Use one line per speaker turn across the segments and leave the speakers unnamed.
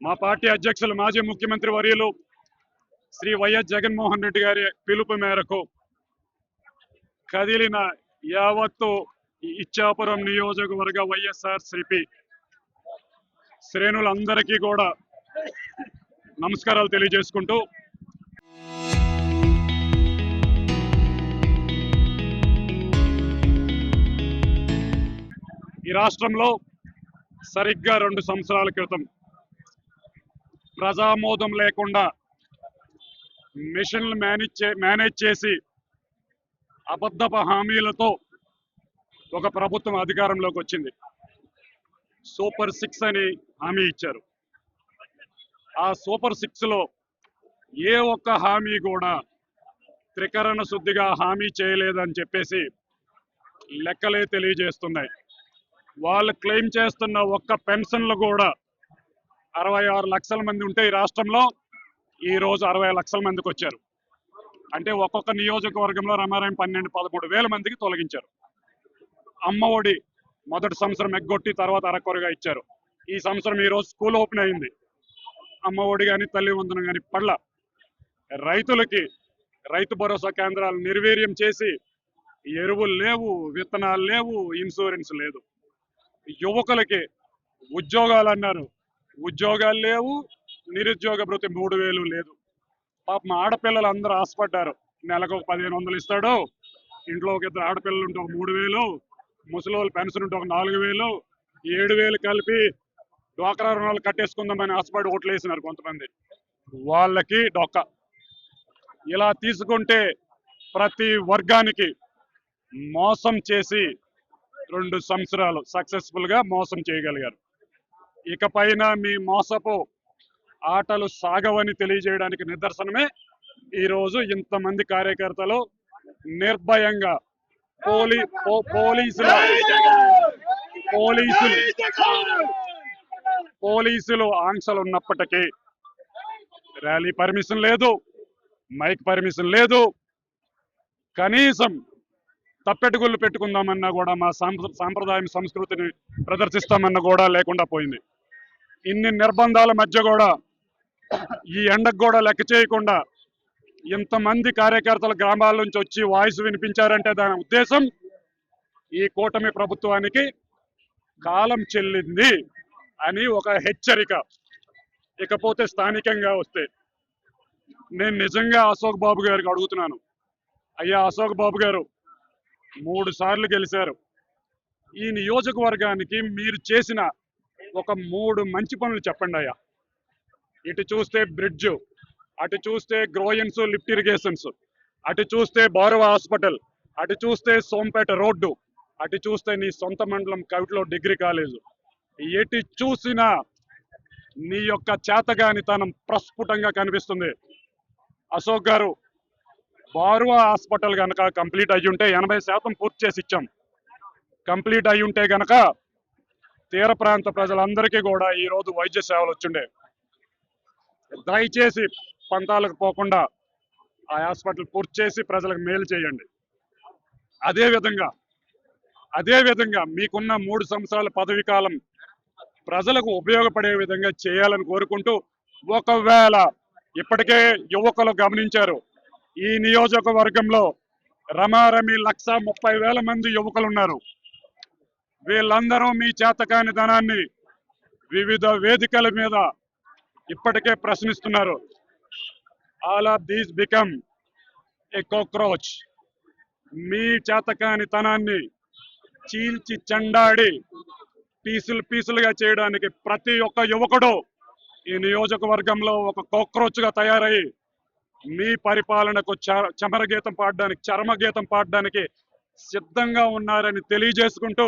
మా పార్టీ అధ్యక్షులు మాజీ ముఖ్యమంత్రి వర్యులు శ్రీ వైఎస్ జగన్మోహన్ రెడ్డి గారి పిలుపు మేరకు కదిలిన యావత్తు ఇచ్చాపురం నియోజకవర్గ వైఎస్ఆర్సీపీ శ్రేణులందరికీ కూడా నమస్కారాలు తెలియజేసుకుంటూ ఈ రాష్ట్రంలో సరిగ్గా 2 సంవత్సరాల క్రితం ప్రజామోదం లేకుండా మిషన్లు మేనేజ్ చేసి అబద్ధపు హామీలతో ఒక ప్రభుత్వం అధికారంలోకి వచ్చింది. సూపర్ 6 అని హామీ ఇచ్చారు. ఆ సూపర్ 6లో ఏ ఒక్క హామీ కూడా త్రికరణ శుద్ధిగా హామీ చేయలేదని చెప్పేసి లెక్కలే తెలియజేస్తున్నాయి. వాళ్ళు క్లెయిమ్ చేస్తున్న ఒక్క పెన్షన్లు కూడా 66 లక్షల మంది ఉంటే ఈ రాష్ట్రంలో ఈ రోజు 60 లక్షల మందికి వచ్చారు. అంటే ఒక్కొక్క నియోజకవర్గంలో రమారాయం 12-13 వేల మందికి తొలగించారు. అమ్మ ఒడి మొదటి సంవత్సరం ఎగ్గొట్టి తర్వాత అరకొరగా ఇచ్చారు. ఈ సంవత్సరం ఈ రోజు స్కూల్ ఓపెన్ అయింది. అమ్మ ఒడి కానీ తల్లి వందనం కానీ పడ్ల. రైతులకి రైతు భరోసా కేంద్రాలు నిర్వీర్యం చేసి ఎరువులు లేవు, విత్తనాలు లేవు, ఇన్సూరెన్స్ లేదు. యువకులకి ఉద్యోగాలు అన్నారు, ఉద్యోగాలు లేవు, నిరుద్యోగ భృతి 3000 లేదు. పాపం ఆడపిల్లలు అందరూ ఆశపడ్డారు. నెలకు 1500 ఇస్తాడు, ఇంట్లో ఒక 2 ఆడపిల్లలు ఉంటే ఒక 3000, ముసలోళ్ళు పెన్షన్ ఉంటే ఒక 4000, 7000 కలిపి డ్వాక్రా రుణాలు కట్టేసుకుందామని ఆశపడి ఓట్లు వేసినారు కొంతమంది. వాళ్ళకి డొక్క. ఇలా తీసుకుంటే ప్రతి వర్గానికి మోసం చేసి 2 సంవత్సరాలు సక్సెస్ఫుల్ గా మోసం చేయగలిగారు. ఇకపైన మీ మోసపు ఆటలు సాగవని తెలియజేయడానికి నిదర్శనమే ఈరోజు ఇంతమంది కార్యకర్తలు నిర్భయంగా పోలీసులు ఆంక్షలు ఉన్నప్పటికీ ర్యాలీ పర్మిషన్ లేదు, మైక్ పర్మిషన్ లేదు, కనీసం తప్పెటగుళ్ళు పెట్టుకుందామన్నా కూడా మా సాంప్రదాయం సంస్కృతిని ప్రదర్శిస్తామన్నా కూడా లేకుండా పోయింది. ఇన్ని నిర్బంధాల మధ్య కూడా ఈ ఎండకు కూడా లెక్క చేయకుండా ఇంతమంది కార్యకర్తల గ్రామాల నుంచి వచ్చి వాయిస్ వినిపించారంటే దాని ఉద్దేశం ఈ కూటమి ప్రభుత్వానికి కాలం చెల్లింది అని ఒక హెచ్చరిక. ఇకపోతే స్థానికంగా వస్తే నేను నిజంగా అశోక్ బాబు గారికి అడుగుతున్నాను, అయ్యా అశోక్ బాబు గారు 3 సార్లు గెలిచారు. ఈ నియోజకవర్గానికి మీరు చేసిన ఒక 3 మంచి పనులు చెప్పండి అయ్యా. ఇటు చూస్తే బ్రిడ్జ్, అటు చూస్తే గ్రోయన్స్ లిఫ్ట్ ఇరిగేషన్స్, అటు చూస్తే బారవ హాస్పిటల్, అటు చూస్తే సోంపేట రోడ్డు, అటు చూస్తే నీ సొంత మండలం కవిటిలో డిగ్రీ కాలేజు. ఎటు చూసినా నీ యొక్క చేతగానితనం ప్రస్ఫుటంగా కనిపిస్తుంది. అశోక్ గారు, బారువా హాస్పిటల్ కనుక కంప్లీట్ అయ్యి ఉంటే 80% పూర్తి చేసి ఇచ్చాం. కంప్లీట్ అయ్యి ఉంటే గనక తీర ప్రాంత ప్రజలందరికీ కూడా ఈ రోజు వైద్య సేవలు వచ్చిండే. దయచేసి పంతాలకు పోకుండా ఆ హాస్పిటల్ పూర్తి చేసి ప్రజలకు మేలు చేయండి. అదేవిధంగా మీకున్న 3 సంవత్సరాల పదవి కాలం ప్రజలకు ఉపయోగపడే విధంగా చేయాలని కోరుకుంటూ, ఒకవేళ ఇప్పటికే యువకులు గమనించారు, ఈ నియోజకవర్గంలో రమారమి 130,000 మంది యువకులు ఉన్నారు. వీళ్ళందరూ మీ చేతకాని ధనాన్ని వివిధ వేదికల మీద ఇప్పటికే ప్రశ్నిస్తున్నారు. All of these become a cockroach. మీ చేతకాని తనాన్ని చీల్చి చెండాడి పీసులుగా చేయడానికి ప్రతి ఒక్క యువకుడు ఈ నియోజకవర్గంలో ఒక కాక్రోచ్ గా తయారై మీ పరిపాలనకు చరమగీతం పాడడానికి సిద్ధంగా ఉన్నారని తెలియజేసుకుంటూ,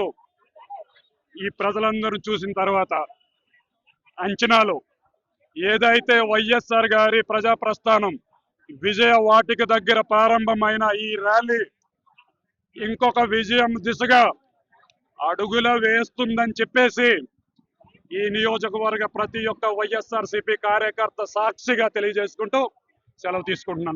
ఈ ప్రజలందరూ చూసిన తర్వాత అంచనాలు ఏదైతే వైఎస్ఆర్ గారి ప్రజా ప్రస్థానం విజయ వాటిక దగ్గర ప్రారంభమైన ఈ ర్యాలీ ఇంకొక విజయం దిశగా అడుగులు వేస్తుందని చెప్పేసి ఈ నియోజకవర్గ ప్రతి ఒక్క వైఎస్ఆర్సీపీ కార్యకర్త సాక్షిగా తెలియజేసుకుంటూ సెలవు తీసుకుంటున్నాను.